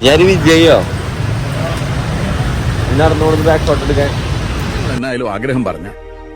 ഞാൻ വിജയോ നടന്നുകൊണ്ട് back shot എടുക്കാൻ എന്നായാലും ആഗ്രഹം പറഞ്ഞ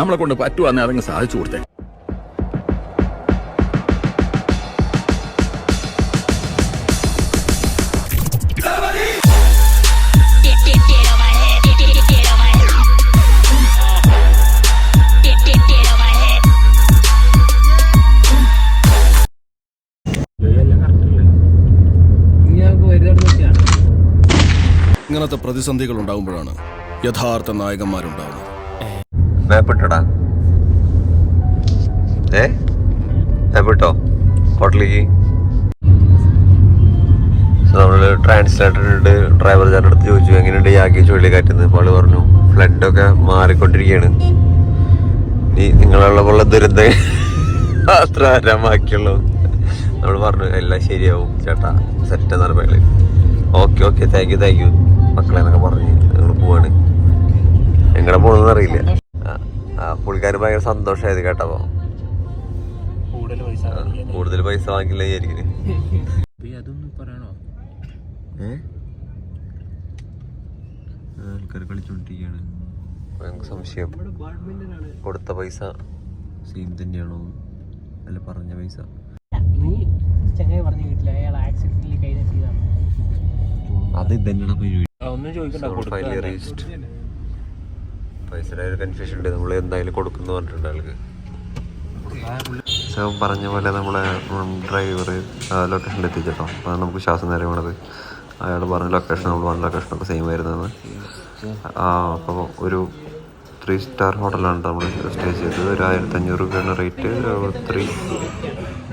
നമ്മളെ കൊണ്ട് പറ്റുവാന്നെ അതങ്ങ് സാധിച്ചു കൊടുത്തേ. ഇങ്ങനത്തെ പ്രതിസന്ധികൾ ഉണ്ടാകുമ്പോഴാണ് യഥാർത്ഥ നായകന്മാരുണ്ടാവുന്നത്. മേപ്പിട്ടോ ഹോട്ടലിലേക്ക്. നമ്മള് ട്രാൻസ്ലേറ്ററിട്ട് ഡ്രൈവർ ചേട്ടൻ അടുത്ത് ചോദിച്ചു എങ്ങനെയുണ്ട് യാക്കി ചുഴലിക്കാറ്റുന്നത്. അപ്പോൾ ആള് പറഞ്ഞു ഫ്ലഡൊക്കെ മാറിക്കൊണ്ടിരിക്കുകയാണ്, ഇനി നിങ്ങളുള്ള ദുരന്തം അത്ര ആരാമാക്കിയുള്ളൂ. നമ്മൾ പറഞ്ഞു എല്ലാം ശരിയാവും ചേട്ടാ, സെറ്റ് എന്നാണ് pearl. Okay okay thank you മക്കളെ എന്നൊക്കെ പറഞ്ഞ് ഞങ്ങൾ പോവാണ്. എങ്ങടെ പോണെന്ന് അറിയില്ല. പുള്ളിക്കാര് ഭയങ്കര സന്തോഷമായത് കേട്ടപ്പോ. കൂടുതൽ പൈസ വാങ്ങില്ല വിചാരിക്കുന്നു. ആൾക്കാർ കളിച്ചോണ്ടിരിക്കുകയാണ്. ഭയങ്കര സംശയം, കൊടുത്ത പൈസ സെയിം തന്നെയാണോ അല്ല പറഞ്ഞ പൈസ. അത് ഇതന്നെയാണ് പൈസയുടെ ഒരു കൺഫ്യൂഷൻ ഉണ്ട്. നമ്മൾ എന്തായാലും കൊടുക്കുന്നു പറഞ്ഞിട്ടുണ്ട് ആൾക്ക്. പറഞ്ഞ പോലെ നമ്മളെ ഡ്രൈവർ ലൊക്കേഷനിൽ എത്തിച്ചിട്ടോ. അതാണ് നമുക്ക് ശ്വാസം നേരം വേണത്. അയാൾ പറഞ്ഞ ലൊക്കേഷൻ നമ്മൾ പറഞ്ഞ ലൊക്കേഷനൊക്കെ സെയിം ആയിരുന്നത്. അപ്പോൾ ഒരു 3 സ്റ്റാർ ഹോട്ടലാണ് നമ്മൾ സ്റ്റേ ചെയ്തത്. ഒരു 1500 രൂപയാണ് റേറ്റ്.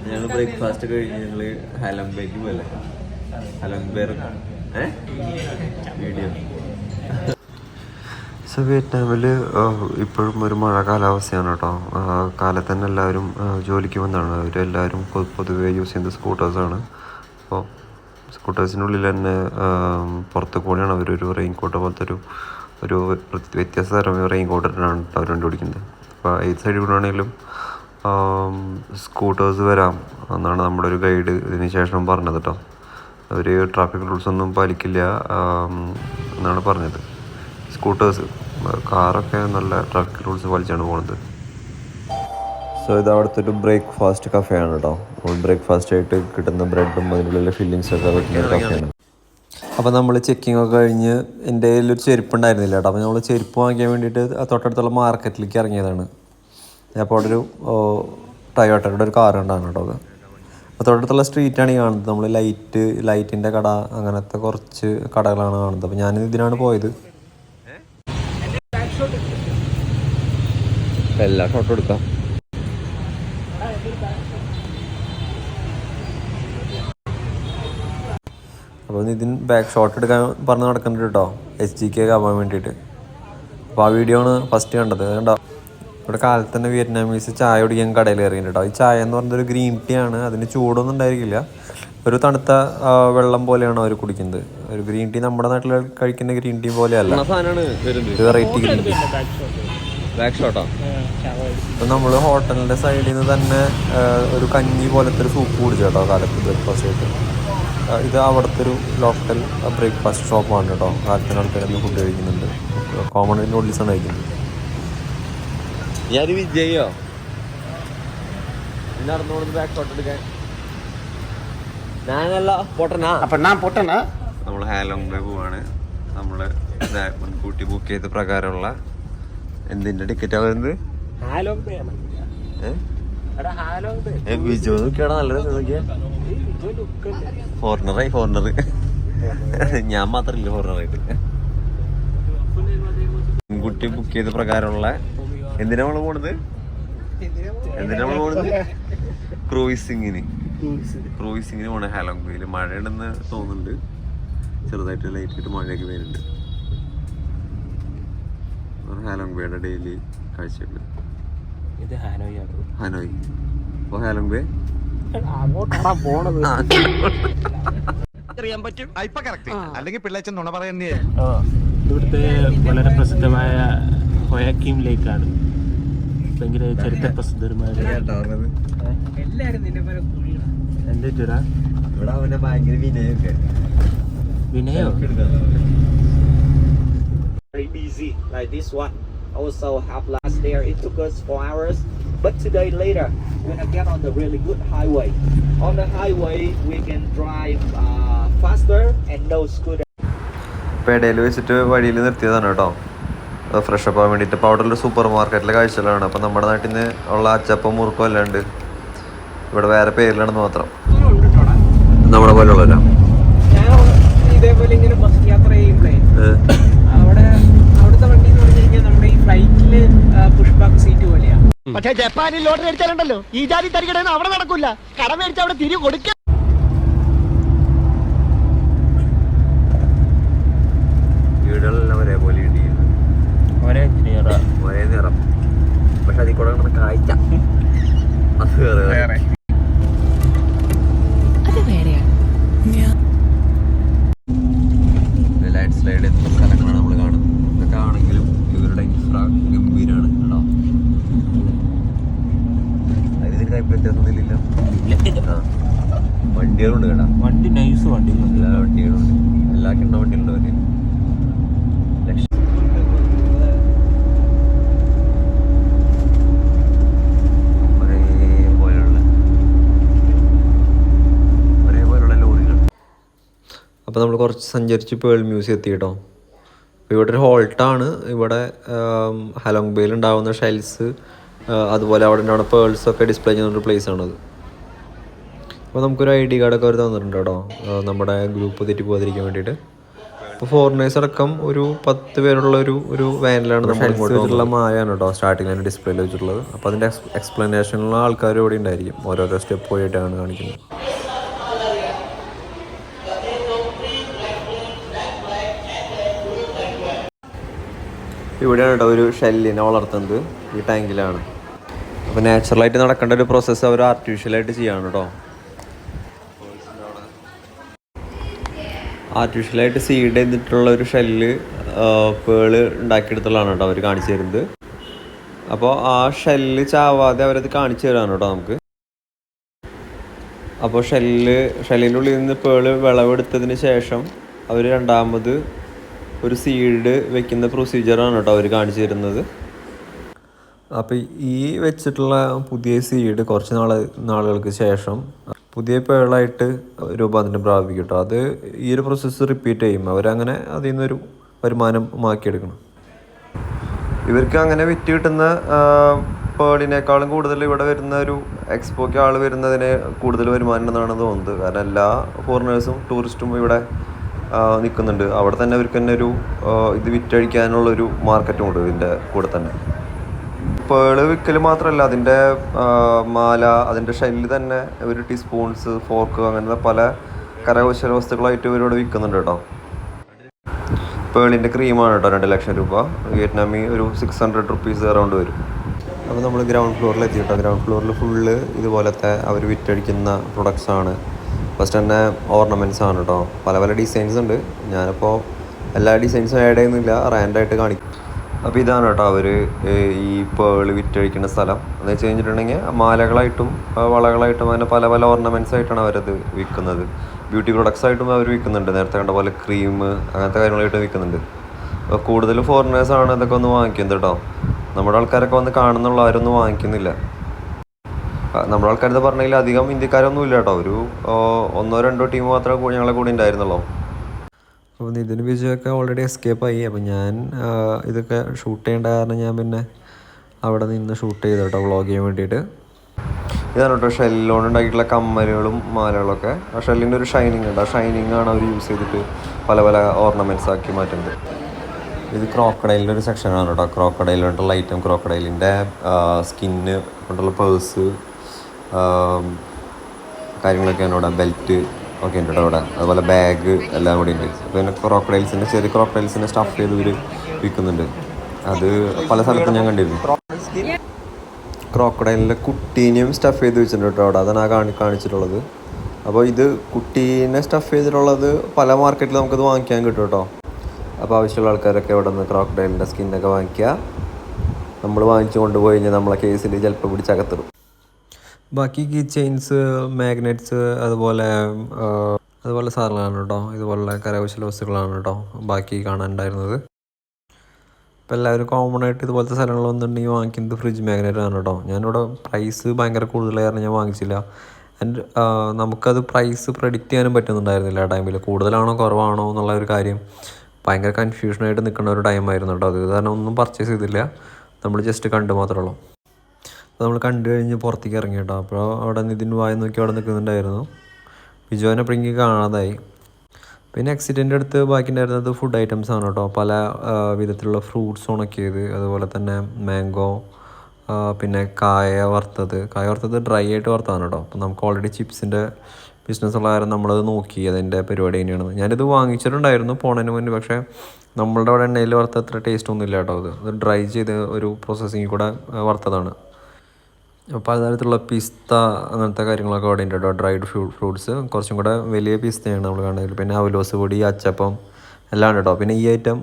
ഞങ്ങൾ ബ്രേക്ക്ഫാസ്റ്റ് കഴിഞ്ഞ് ഞങ്ങൾ ഹലംബേക്ക് പോലെ വീഡിയോ. വിയറ്റ്നാമിൽ ഇപ്പോഴും ഒരു മഴ കാലാവസ്ഥയാണ് കേട്ടോ. കാലത്ത് തന്നെ എല്ലാവരും ജോലിക്ക് വന്നതാണ്. അവരെല്ലാവരും പൊതുവെ യൂസ് ചെയ്യുന്നത് സ്കൂട്ടേഴ്സാണ്. അപ്പോൾ സ്കൂട്ടേഴ്സിനുള്ളിൽ തന്നെ പുറത്ത് കൂടെയാണ് അവരൊരു റെയിൻ കോട്ട് പോലത്തെ ഒരു വ്യത്യസ്ത തരം റെയിൻ കോട്ടിട്ടാണ് അവർ കണ്ടുപിടിക്കുന്നത്. അപ്പോൾ ഏത് സൈഡിൽ കൂടെ ആണെങ്കിലും സ്കൂട്ടേഴ്സ് വരാം എന്നാണ് നമ്മുടെ ഒരു ഗൈഡ് ഇതിന് ശേഷം പറഞ്ഞത് കേട്ടോ. അവർ ട്രാഫിക് റൂൾസ് ഒന്നും പാലിക്കില്ല എന്നാണ് പറഞ്ഞത്. സ്കൂട്ടേഴ്സ്, കാറൊക്കെ നല്ല ട്രാഫിക് റൂൾസ് പാലിച്ചാണ് പോകുന്നത്. സോ ഇത് അവിടുത്തെ ഒരു ബ്രേക്ക്ഫാസ്റ്റ് കഫേയാണ് കേട്ടോ. ബ്രേക്ക്ഫാസ്റ്റ് ആയിട്ട് കിട്ടുന്ന ബ്രെഡും അതിനുള്ള ഫില്ലിങ്സൊക്കെ വെക്കുന്ന ഒരു കഫേയാണ്. അപ്പോൾ നമ്മൾ ചെക്കിംഗ് ഒക്കെ കഴിഞ്ഞ് എൻ്റെ കയ്യിലൊരു ചെരുപ്പ് ഉണ്ടായിരുന്നില്ല കേട്ടോ. അപ്പോൾ നമ്മൾ ചെരുപ്പ് വാങ്ങിക്കാൻ വേണ്ടിയിട്ട് തൊട്ടടുത്തുള്ള മാർക്കറ്റിലേക്ക് ഇറങ്ങിയതാണ്. അപ്പോൾ അവിടെ ഒരു ടൊയോട്ടയുടെ ഒരു കാർ ഉണ്ടാകും കേട്ടോ. അത് അപ്പോൾ തൊട്ടടുത്തുള്ള സ്ട്രീറ്റാണ് ഈ കാണുന്നത്. നമ്മൾ ലൈറ്റിൻ്റെ കട അങ്ങനത്തെ കുറച്ച് കടകളാണ് കാണുന്നത്. അപ്പോൾ ഞാൻ ഇതിനാണ് പോയത്. എല്ലാ ഷോട്ടും എടുക്കാം. അപ്പോൾ ഇതിന് ബാക്ക് ഷോട്ട് എടുക്കാൻ പറഞ്ഞ് നടക്കുന്നുണ്ട് കേട്ടോ, HGK ആവാൻ വേണ്ടിയിട്ട്. അപ്പോൾ ആ വീഡിയോ ആണ് ഫസ്റ്റ് കണ്ടത്. കണ്ടോ, ഇവിടെ കാലത്ത് തന്നെ വിയറ്റ്നാമീസ് ചായ കുടിക്കാൻ കടയിൽ കയറിയിട്ടുണ്ട് കേട്ടോ. ഈ ചായ എന്ന് പറഞ്ഞൊരു ഗ്രീൻ ടീ ആണ്. അതിന് ചൂടൊന്നും ഉണ്ടായിരിക്കില്ല, ഒരു തണുത്ത വെള്ളം പോലെയാണ് അവർ കുടിക്കുന്നത്. ഒരു ഗ്രീൻ ടീ നമ്മുടെ നാട്ടിൽ കഴിക്കുന്ന ഗ്രീൻ ടീ പോലെയല്ല, ഇത് വെറൈറ്റി ഗ്രീൻ ടീ. ബാക്ക് ഷോട്ടോ. അപ്പോൾ നമ്മൾ ഹോട്ടലിൻ്റെ സൈഡിൽ നിന്ന് തന്നെ ഒരു കഞ്ഞി പോലത്തെ ഒരു സൂപ്പ് കുടിച്ചു കേട്ടോ കാലത്ത് ബ്രേക്ക്ഫാസ്റ്റ് ആയിട്ട്. ഇത് അവിടുത്തെ ഒരു ലോക്കൽ ബ്രേക്ക്ഫാസ്റ്റ് ഷോപ്പാണ് കേട്ടോ. കാലത്തിന് ആൾക്കാരൊന്ന് ഫുഡ് കഴിക്കുന്നുണ്ട്. കോമൺ നൂഡിൽസാണ് കഴിക്കുന്നത്. ഞാൻ വിജയോ നടന്നുകൊണ്ട് ബാക്ക് ഷോട്ട് എടുക്കാൻ. ഞാനല്ല പൊട്ടനാ. നമ്മൾ ഹാലോങ് പോവാണ്. നമ്മൾ മുൻകൂട്ടി ബുക്ക് ചെയ്ത പ്രകാരമുള്ള എന്തിന്റെ ടിക്കറ്റാ വരുന്നത്? ബിജു നോക്കിയാടാ, നല്ല രസം നോക്കിയാ. ഫോറിനർ ഞാൻ മാത്രല്ല ഫോറിനറായിട്ട്. മുൻകൂട്ടി ബുക്ക് ചെയ്ത പ്രകാരമുള്ള എന്തിനാ നമ്മള് പോണത്? ക്രൂയിസിങ്ങിന് പോണ ഹാലോങ് ബേയിൽ. മഴയുണ്ടെന്ന് തോന്നുന്നുണ്ട്, ചെറുതായിട്ട് ലൈറ്റായിട്ട് മഴയൊക്കെ വരുന്നുണ്ട്. ഹാലോങ് ബേയുടെ ഡെയിലി കാഴ്ചയുണ്ട്. ഇത് ഹാനോയ്. അപ്പോൾ ഹാലോങ് ബേ അല്ലെങ്കിൽ പിള്ളേച്ചൻ നുണ പറയുന്നേ. ഇവിടുത്തെ വളരെ പ്രസിദ്ധമായ ഹൊയാക്കിം ലേക്കാണ്. ഭയങ്കര ചരിത്ര പ്രസിദ്ധമായ. ഇവിടെ അവനെ ഭയങ്കര വിനയൊക്കെ വിനയോ very busy like this one. Also have last there it took us 4 hours, but today later we're gonna get on the really good highway. On the highway we can drive faster and no scooter. ഇപ്പോൾ ഇടയിൽ വെച്ചിട്ട് വഴിയിൽ നിർത്തിയതാണ് കേട്ടോ, fresh up ആവാൻ വേണ്ടിയിട്ട്. അപ്പോൾ അവിടെ ഉള്ള സൂപ്പർ മാർക്കറ്റിലെ കാഴ്ചകളാണ്. അപ്പോൾ നമ്മുടെ നാട്ടിൽ നിന്ന് ഉള്ള അച്ചപ്പം മുറുക്കം അല്ലാണ്ട് ഇവിടെ വേറെ പേരിലാണെന്ന് മാത്രം. നമ്മുടെ പോലെ ഉള്ളല്ലോ ഇതേപോലെ ഇങ്ങനെ ബസ് യാത്ര ചെയ്യുമ്പോഴേ അവിടുത്തെ വണ്ടി എന്ന് പറഞ്ഞു കഴിഞ്ഞാൽ നമ്മുടെ ഈ ഫ്ലൈറ്റില് പുഷ് ബാക്ക് സീറ്റ് പോലെയാ. പക്ഷേ ജപ്പാനിൽ ലോട്ടറി അടിച്ചാലുണ്ടല്ലോ ഈ ജാതി തരികടന്ന് അവിടെ നടക്കൂല, കടം മേടിച്ച് അവിടെ തിരികെ കൊടുക്ക. വീടുകളെല്ലാം ഒരേപോലെ ഇടിക്കുന്നു, ഒരേ ഒരേ നിറം. പക്ഷെ അതിൽ കൂടെ കിടന്ന് കാഴ്ച അത് വേറെ. ലാൻഡ് സ്ലൈഡ് എത്ര സ്ഥലങ്ങളാണ് നമ്മൾ കാണുന്നത്. ഇതൊക്കെ ആണെങ്കിലും ഇവരുടെ ഇൻഫ്രാ ഗംഭീരാണ് കേട്ടോ. അതിന് ടൈപ്പ് വ്യത്യാസമൊന്നുമില്ല. വണ്ടികളുണ്ട് കേട്ടോ, വണ്ടി നൈസ് വണ്ടി. എല്ലാ വണ്ടികളുണ്ട്, എല്ലാ കിണ്ണ വണ്ടികളുണ്ട് അവര്. അപ്പോൾ നമ്മൾ കുറച്ച് സഞ്ചരിച്ച് പേൾ മ്യൂസിയം എത്തി കേട്ടോ. അപ്പോൾ ഇവിടെ ഒരു ഹോൾട്ടാണ്. ഇവിടെ ഹലോങ് ബേയിൽ ഉണ്ടാകുന്ന ഷെൽസ്, അതുപോലെ അവിടെ ഉണ്ടാവുന്ന പേൾസൊക്കെ ഡിസ്പ്ലേ ചെയ്യുന്നൊരു പ്ലേസാണത്. അപ്പോൾ നമുക്കൊരു ID കാർഡൊക്കെ അവർ തന്നിട്ടുണ്ട് കേട്ടോ, നമ്മുടെ ഗ്രൂപ്പ് തെറ്റി പോകാതിരിക്കാൻ വേണ്ടിയിട്ട്. അപ്പോൾ ഫോറിനേഴ്സ് അടക്കം ഒരു 10 പേരുള്ള ഒരു വാനിലാണ് നമ്മൾ ഇങ്ങോട്ട് വെച്ചിട്ടുള്ള മായാണ് കേട്ടോ സ്റ്റാർട്ടിങ്ങിൽ തന്നെ ഡിസ്പ്ലേയിൽ വെച്ചിട്ടുള്ളത്. അപ്പോൾ അതിൻ്റെ എക്സ്പ്ലനേഷനുള്ള ആൾക്കാർ ഇവിടെ ഉണ്ടായിരിക്കും, ഓരോരോ സ്റ്റെപ്പ് പോയിട്ടാണ് കാണിക്കുന്നത്. ഇവിടെയാണ് കേട്ടോ ഒരു ഷെല്ലിനെ വളർത്തുന്നത്, ഈ ടാങ്കിലാണ്. അപ്പോൾ നാച്ചുറലായിട്ട് നടക്കേണ്ട ഒരു പ്രോസസ്സ് അവർ ആർട്ടിഫിഷ്യലായിട്ട് ചെയ്യാണ് കേട്ടോ. ആർട്ടിഫിഷ്യലായിട്ട് സീഡ് ചെയ്തിട്ടുള്ള ഒരു ഷെല്ല് പേള് ഉണ്ടാക്കിയെടുത്തുള്ളതാണ് കേട്ടോ അവർ കാണിച്ചു തരുന്നത്. അപ്പോൾ ആ ഷെല്ല് ചാവാതെ അവരത് കാണിച്ചു തരാണ് കേട്ടോ നമുക്ക്. അപ്പോൾ ഷെല്ലിൻ്റെ ഉള്ളിൽ നിന്ന് പേള് വിളവെടുത്തതിന് ശേഷം അവർ രണ്ടാമത് ഒരു സീഡ് വെക്കുന്ന പ്രൊസീജിയറാണ് കേട്ടോ അവർ കാണിച്ചു തരുന്നത്. അപ്പോൾ ഈ വെച്ചിട്ടുള്ള പുതിയ സീഡ് കുറച്ച് നാളുകൾക്ക് ശേഷം പുതിയ പേളായിട്ട് രൂപാന്തരം പ്രാപിക്കും കേട്ടോ. അത് ഈ ഒരു പ്രോസസ്സ് റിപ്പീറ്റ് ചെയ്യും അവരങ്ങനെ അതിൽ നിന്നൊരു വരുമാനം മാക്കിയെടുക്കണം. ഇവർക്ക് അങ്ങനെ വിറ്റ് കിട്ടുന്ന പേളിനേക്കാളും കൂടുതൽ ഇവിടെ വരുന്ന ഒരു എക്സ്പോയ്ക്ക് ആൾ വരുന്നതിന് കൂടുതൽ വരുമാനം എന്നാണ് തോന്നുന്നത്. കാരണം എല്ലാ ഫോറിനേഴ്സും ടൂറിസ്റ്റും ഇവിടെ നിൽക്കുന്നുണ്ട്. അവിടെ തന്നെ അവർക്ക് തന്നെ ഒരു ഇത് വിറ്റഴിക്കാനുള്ളൊരു മാർക്കറ്റും ഉണ്ട് ഇതിൻ്റെ കൂടെ തന്നെ. പേള് വിൽക്കൽ മാത്രമല്ല, അതിൻ്റെ മാല, അതിൻ്റെ ഷെല്ല് തന്നെ ഒരു ടീസ്പൂൺസ്, ഫോർക്ക്, അങ്ങനത്തെ പല കരകൗശല വസ്തുക്കളായിട്ട് ഇവരോട് വിൽക്കുന്നുണ്ട് കേട്ടോ. പേളിൻ്റെ ക്രീമാണ് കേട്ടോ 2 ലക്ഷം രൂപ. വിയറ്റ്നാമി ഒരു 600 റുപ്പീസ് അറൗണ്ട് വരും. അപ്പോൾ നമ്മൾ ഗ്രൗണ്ട് ഫ്ലോറിൽ എത്തി കേട്ടോ. ഗ്രൗണ്ട് ഫ്ലോറിൽ ഫുള്ള് ഇതുപോലത്തെ അവർ വിറ്റഴിക്കുന്ന പ്രൊഡക്ട്സാണ്. ഫസ്റ്റ് തന്നെ ഓർണമെൻറ്റ്സ് ആണ് കേട്ടോ. പല പല ഡിസൈൻസ് ഉണ്ട്. ഞാനിപ്പോൾ എല്ലാ ഡിസൈൻസും ആഡ് ചെയ്യുന്നില്ല, റാൻഡായിട്ട് കാണിക്കും. അപ്പോൾ ഇതാണ് കേട്ടോ അവർ ഈ പേള് വിറ്റഴിക്കുന്ന സ്ഥലം. എന്ന് വെച്ച് കഴിഞ്ഞിട്ടുണ്ടെങ്കിൽ മാലകളായിട്ടും വളകളായിട്ടും അങ്ങനെ പല പല ഓർണമെൻറ്റ്സ് ആയിട്ടാണ് അവരത് വിൽക്കുന്നത്. ബ്യൂട്ടി പ്രൊഡക്ട്സ് ആയിട്ടും അവർ വിൽക്കുന്നുണ്ട്. നേരത്തെ കണ്ട പോലെ ക്രീം, അങ്ങനത്തെ കാര്യങ്ങളായിട്ട് വിൽക്കുന്നുണ്ട്. അപ്പോൾ കൂടുതലും ഫോറിനേഴ്സാണ് ഇതൊക്കെ ഒന്ന് വാങ്ങിക്കുന്നത് കേട്ടോ. നമ്മുടെ ആൾക്കാരൊക്കെ വന്ന് കാണുന്നുള്ള ആരും ഒന്നും വാങ്ങിക്കുന്നില്ല. നമ്മുടെ ആൾക്കാരെന്ന് പറഞ്ഞെങ്കിൽ അധികം ഇന്ത്യക്കാരൊന്നും ഇല്ല കേട്ടോ. ഒരു 1-2 ടീം മാത്രമേ ഞങ്ങളെ കൂടെ ഉണ്ടായിരുന്നുള്ളൂ. അപ്പോൾ ഇതിന് വിജയൊക്കെ ഓൾറെഡി എസ്കേപ്പായി. അപ്പോൾ ഞാൻ ഇതൊക്കെ ഷൂട്ട് ചെയ്യേണ്ട കാരണം ഞാൻ പിന്നെ അവിടെ നിന്ന് ഷൂട്ട് ചെയ്തു കേട്ടോ വ്ളോഗ് ചെയ്യാൻ വേണ്ടിയിട്ട്. ഇതാണ് കേട്ടോ ഷെല്ലോണ്ട് ഉണ്ടാക്കിയിട്ടുള്ള കമ്മലുകളും മാലകളൊക്കെ. ആ ഷെല്ലിൻ്റെ ഒരു ഷൈനിങ് ഉണ്ട്. ആ ഷൈനിങ് ആണ് അവർ യൂസ് ചെയ്തിട്ട് പല പല ഓർണമെൻറ്റ്സ് ആക്കി മാറ്റുന്നത്. ഇത് ക്രോക്കഡൈലിൻ്റെ ഒരു സെക്ഷനാണ് കേട്ടോ. ക്രോക്കഡൈൽ കൊണ്ടുള്ള ഐറ്റം, ക്രോക്കഡൈലിൻ്റെ സ്കിന്ന് കൊണ്ടുള്ള പേഴ്സ് കാര്യങ്ങളൊക്കെയാണ് ഇവിടെ. ബെൽറ്റ് ഒക്കെ ഉണ്ട് കേട്ടോ ഇവിടെ. അതുപോലെ ബാഗ് എല്ലാം കൂടി ഉണ്ട്. പിന്നെ ക്രോക്കഡൈൽസിൻ്റെ ചെറിയ ക്രോക്കഡൈൽസിൻ്റെ സ്റ്റഫ് ചെയ്ത് ഇവർ വിൽക്കുന്നുണ്ട്. അത് പല സ്ഥലത്തും ഞാൻ കണ്ടിരുന്നു. ക്രോക്കഡൈലിൻ്റെ കുട്ടീനെയും സ്റ്റഫ് ചെയ്ത് വെച്ചിട്ടുണ്ട് കേട്ടോ അവിടെ. അതാണ് കാണിച്ചിട്ടുള്ളത്. അപ്പോൾ ഇത് കുട്ടീനെ സ്റ്റഫ് ചെയ്തിട്ടുള്ളത് പല മാർക്കറ്റിൽ നമുക്കത് വാങ്ങിക്കാൻ കിട്ടും കേട്ടോ. അപ്പോൾ ആവശ്യമുള്ള ആൾക്കാരൊക്കെ ഇവിടെ നിന്ന് ക്രോക്കഡൈലിൻ്റെ സ്കിന്നൊക്കെ വാങ്ങിക്കുക. നമ്മൾ വാങ്ങിച്ചു കൊണ്ടുപോയി കഴിഞ്ഞാൽ നമ്മളെ കേസിൽ ചിലപ്പോൾ പിടിച്ചകത്തിടും. ബാക്കി കീ ചെയിൻസ്, മാഗ്നറ്റ്സ്, അതുപോലെ സാധനങ്ങളാണ് കേട്ടോ. ഇതുപോലുള്ള കരകൗശല വസ്തുക്കളാണ് കേട്ടോ ബാക്കി കാണാനുണ്ടായിരുന്നത്. ഇപ്പോൾ എല്ലാവരും കോമൺ ആയിട്ട് ഇതുപോലത്തെ സ്ഥലങ്ങൾ വന്നിട്ടുണ്ടെങ്കിൽ വാങ്ങിക്കുന്നത് ഫ്രിഡ്ജ് മാഗ്നറ്റ് ആണ് കേട്ടോ. ഞാനിവിടെ പ്രൈസ് ഭയങ്കര കൂടുതലായിരുന്നു, ഞാൻ വാങ്ങിച്ചില്ല. ആൻഡ് നമുക്കത് പ്രൈസ് പ്രെഡിക്റ്റ് ചെയ്യാനും പറ്റുന്നുണ്ടായിരുന്നില്ല ആ ടൈമിൽ. കൂടുതലാണോ കുറവാണോ എന്നുള്ള ഒരു കാര്യം ഭയങ്കര കൺഫ്യൂഷനായിട്ട് നിൽക്കുന്ന ഒരു ടൈമായിരുന്നു കേട്ടോ. അത് കാരണം ഒന്നും പർച്ചേസ് ചെയ്തില്ല, നമ്മൾ ജസ്റ്റ് കണ്ടു മാത്രമേ ഉള്ളൂ. അപ്പോൾ നമ്മൾ കണ്ടു കഴിഞ്ഞ് പുറത്തേക്ക് ഇറങ്ങി കേട്ടോ. അപ്പോൾ അവിടെ നിതിൻ വായി നോക്കി അവിടെ നിൽക്കുന്നുണ്ടായിരുന്നു. ബിജുവിനെ പിടിങ്ങി കാണാതായി. പിന്നെ എക്സിറ്റിൻ്റെ അടുത്ത് ബാക്കി ഉണ്ടായിരുന്നത് ഫുഡ് ഐറ്റംസ് ആണ് കേട്ടോ. പല വിധത്തിലുള്ള ഫ്രൂട്ട്സ് ഉണക്കിയത്, അതുപോലെ തന്നെ മാംഗോ, പിന്നെ കായ വറുത്തത് ഡ്രൈ ആയിട്ട് വറുത്തതാണ് കേട്ടോ. അപ്പോൾ നമുക്ക് ഓൾറെഡി ചിപ്സിൻ്റെ ബിസിനസ് ഉള്ള കാര്യം നമ്മളത് നോക്കി അതിൻ്റെ പരിപാടി തന്നെയാണ്. ഞാനിത് വാങ്ങിച്ചിട്ടുണ്ടായിരുന്നു പോണതിന് മുന്നേ, പക്ഷേ നമ്മളുടെ അവിടെ എണ്ണയിൽ വറുത്ത അത്ര ടേസ്റ്റ് ഒന്നും ഇല്ല കേട്ടോ. അത് ഡ്രൈ ചെയ്ത് ഒരു പ്രോസസ്സിങ്ങിൽ കൂടെ വറുത്തതാണ്. പലതരത്തിലുള്ള പിസ്ത അങ്ങനത്തെ കാര്യങ്ങളൊക്കെ അവിടെ ഉണ്ട് കേട്ടോ. ഡ്രൈഡ് ഫ്രൂട്ട്സ് കുറച്ചും കൂടെ വലിയ പിസ്തയാണ് നമ്മൾ കാണുന്നത്. പിന്നെ അവലോസ് പൊടി, അച്ചപ്പം എല്ലാം ഉണ്ട് കേട്ടോ. പിന്നെ ഈ ഐറ്റം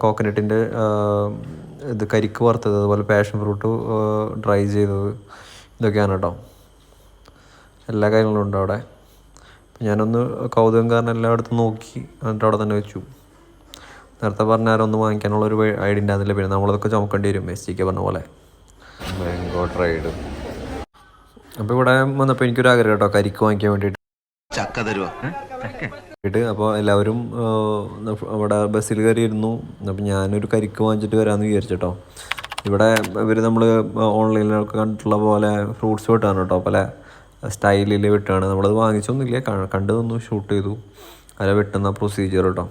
കോക്കനട്ടിൻ്റെ ഇത് കരിക്ക് വറുത്തത്, അതുപോലെ പാഷൻ ഫ്രൂട്ട് ഡ്രൈ ചെയ്തത്, ഇതൊക്കെയാണ് കേട്ടോ. എല്ലാ കാര്യങ്ങളും ഉണ്ട് അവിടെ. ഞാനൊന്ന് കൗതുകം കാരണം എല്ലായിടത്തും നോക്കി എന്നിട്ട് അവിടെ തന്നെ വെച്ചു. നേരത്തെ പറഞ്ഞാലൊന്നും വാങ്ങിക്കാനുള്ളൊരു ഐഡിയ ഉണ്ടാകുന്നില്ല. പിന്നെ നമ്മളതൊക്കെ ചുമക്കേണ്ടി വരും, SGK പറഞ്ഞ പോലെ. Mango dried. അപ്പോൾ ഇവിടെ വന്നപ്പോൾ എനിക്കൊരു ആഗ്രഹം കേട്ടോ കരിക്ക് വാങ്ങിക്കാൻ വേണ്ടിയിട്ട്. ചക്ക തരുമോ? അപ്പോൾ എല്ലാവരും അവിടെ ബസ്സിൽ കയറിയിരുന്നു. അപ്പോൾ ഞാനൊരു കരിക്ക് വാങ്ങിച്ചിട്ട് വരാമെന്ന് വിചാരിച്ചിട്ടോ. ഇവിടെ നമ്മൾ ഓൺലൈനിലൊക്കെ കണ്ടിട്ടുള്ള പോലെ ഫ്രൂട്ട്സ് വെട്ടാണ് കേട്ടോ. പല സ്റ്റൈലിൽ വെട്ടാണ്. നമ്മളത് വാങ്ങിച്ചൊന്നുമില്ല, കണ്ടു നിന്നു, ഷൂട്ട് ചെയ്തു. അല്ല വെട്ടുന്ന പ്രൊസീജിയർ കേട്ടോ.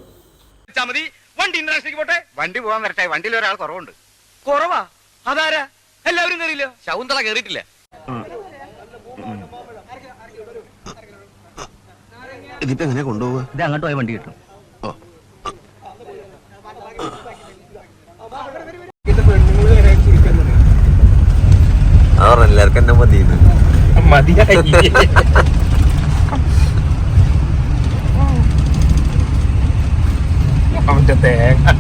വണ്ടി പോകാൻ വരട്ടെ, വണ്ടിയിൽ ഒരാൾ കുറവുണ്ട്. കുറവാ? അതാരാ? എല്ലാവരും കയറിയില്ല. ശകുന്തള കേറിയിട്ടില്ല. ഇതിപ്പോ എങ്ങനെ കൊണ്ടുപോവാ? ഇത് അങ്ങോട്ട് പോയ വണ്ടി കിട്ടും. അതറിഞ്ഞ എല്ലാവർക്കും എന്നെ മതിയെന്ന്. മതിയായി. അവന്റെ തേങ്ങ